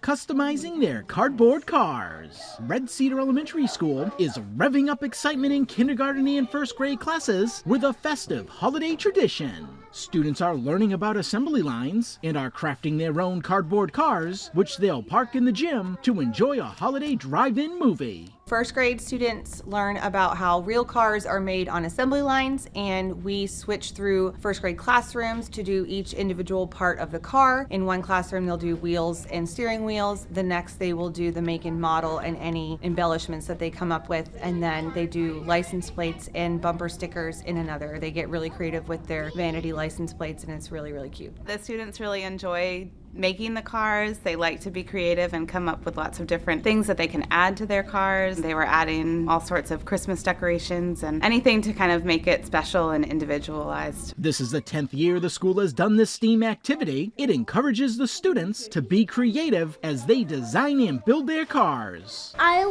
customizing their cardboard cars. Red Cedar Elementary School is revving up excitement in kindergarten and first grade classes with a festive holiday tradition. Students are learning about assembly lines and are crafting their own cardboard cars, which they'll park in the gym to enjoy a holiday drive-in movie. First grade students learn about how real cars are made on assembly lines, and we switch through first grade classrooms to do each individual part of the car. In one classroom they'll do wheels and steering wheels, the next they will do the make and model and any embellishments that they come up with, and then they do license plates and bumper stickers in another. They get really creative with their vanity license plates, and it's really, really cute. The students really enjoy making the cars. They like to be creative and come up with lots of different things that they can add to their cars. They were adding all sorts of Christmas decorations and anything to kind of make it special and individualized. This is the 10th year the school has done this STEAM activity. It encourages the students to be creative as they design and build their cars. I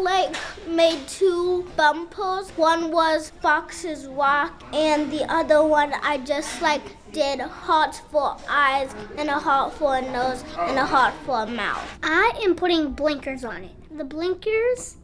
made two bumpers. One was Fox's Rock, and the other one I just did hearts for eyes and a heart for a nose and a heart for a mouth. I am putting blinkers on it. The blinkers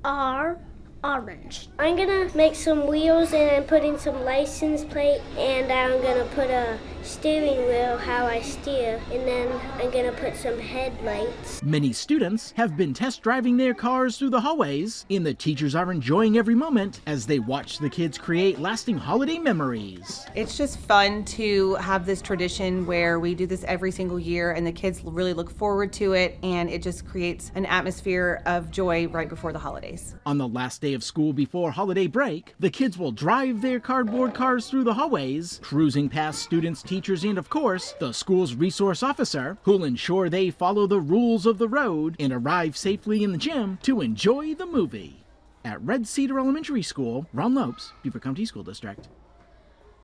are orange. I'm gonna make some wheels, and I'm putting some license plate, and I'm gonna put a steering wheel, how I steer, and then I'm gonna put some headlights. Many students have been test driving their cars through the hallways, and the teachers are enjoying every moment as they watch the kids create lasting holiday memories. It's just fun to have this tradition where we do this every single year, and the kids really look forward to it, and it just creates an atmosphere of joy right before the holidays. On the last day of school before holiday break, the kids will drive their cardboard cars through the hallways, cruising past students, teachers, and of course, the school's resource officer, who'll ensure they follow the rules of the road and arrive safely in the gym to enjoy the movie. At Red Cedar Elementary School, Ron Lopes, Beaufort County School District.